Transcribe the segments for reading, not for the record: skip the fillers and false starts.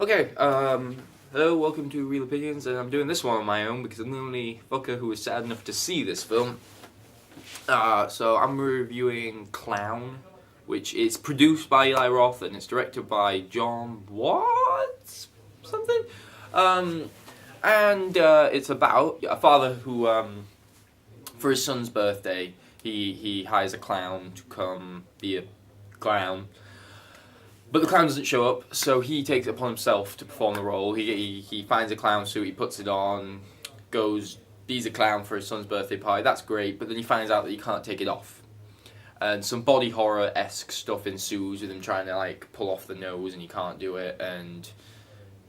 Okay, hello, welcome to Real Opinions, and I'm doing this one on my own because I'm the only fucker who was sad enough to see this film. So I'm reviewing Clown, which is produced by Eli Roth and it's directed by John something? It's about a father who, for his son's birthday, he hires a clown to come be a clown. But the clown doesn't show up, so he takes it upon himself to perform the role. He finds a clown suit, he puts it on, goes, he's a clown for his son's birthday party. That's great, but then he finds out that he can't take it off. And some body horror-esque stuff ensues with him trying to like pull off the nose and he can't do it, and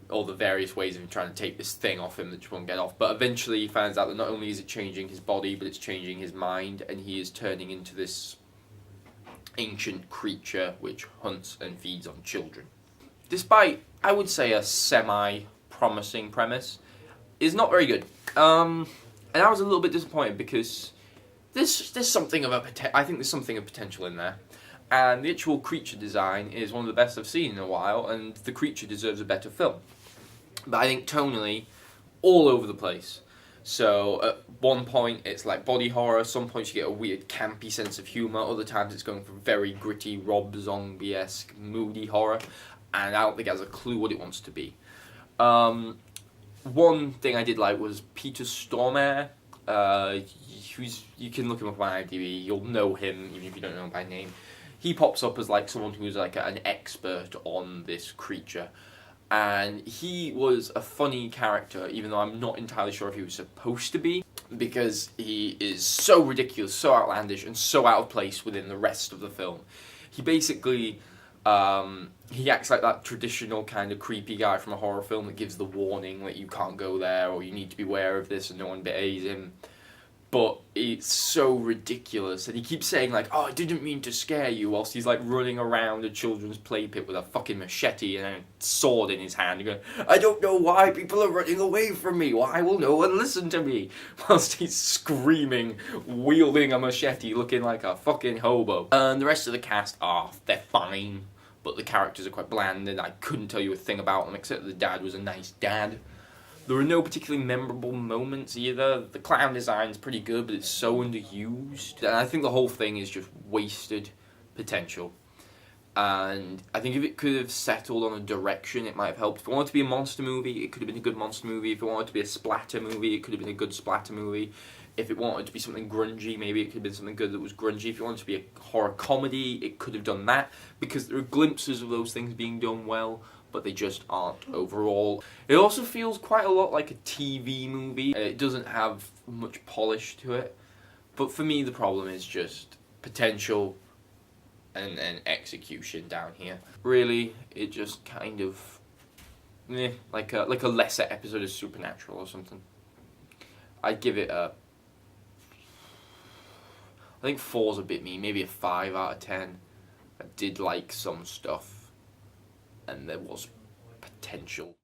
all the various ways of him trying to take this thing off him that just won't get off. But eventually he finds out that not only is it changing his body, but it's changing his mind, and he is turning into this ancient creature which hunts and feeds on children. Despite, I would say, a semi-promising premise, is not very good. And I was a little bit disappointed because there's something of I think there's something of potential in there. And the actual creature design is one of the best I've seen in a while, and the creature deserves a better film. But I think tonally, all over the place. So at one point it's like body horror, some points you get a weird campy sense of humour, other times it's going for very gritty Rob Zombie-esque moody horror, and I don't think it has a clue what it wants to be. One thing I did like was Peter Stormare, you can look him up on IMDb, you'll know him even if you don't know him by name. He pops up as like someone who's like an expert on this creature. And he was a funny character, even though I'm not entirely sure if he was supposed to be, because he is so ridiculous, so outlandish, and so out of place within the rest of the film. He basically, he acts like that traditional kind of creepy guy from a horror film that gives the warning that you can't go there, or you need to be aware of this, and no one behaves him. But it's so ridiculous, and he keeps saying like, "Oh, I didn't mean to scare you," whilst he's like running around a children's play pit with a fucking machete and a sword in his hand, going, "I don't know why people are running away from me. Why will no one listen to me?" Whilst he's screaming, wielding a machete, looking like a fucking hobo. And the rest of the cast they're fine, but the characters are quite bland, and I couldn't tell you a thing about them except the dad was a nice dad. There were no particularly memorable moments either. The clown design's pretty good, but it's so underused. And I think the whole thing is just wasted potential. And I think if it could have settled on a direction, it might have helped. If it wanted to be a monster movie, it could have been a good monster movie. If it wanted to be a splatter movie, it could have been a good splatter movie. If it wanted to be something grungy, maybe it could have been something good that was grungy. If it wanted to be a horror comedy, it could have done that, because there are glimpses of those things being done well, but they just aren't overall. It also feels quite a lot like a TV movie. It doesn't have much polish to it. But for me, the problem is just potential and execution down here. Really, it just kind of, like a lesser episode of Supernatural or something. I'd give it a, I think 4's a bit mean, maybe a 5 out of 10. I did like some stuff, and there was potential.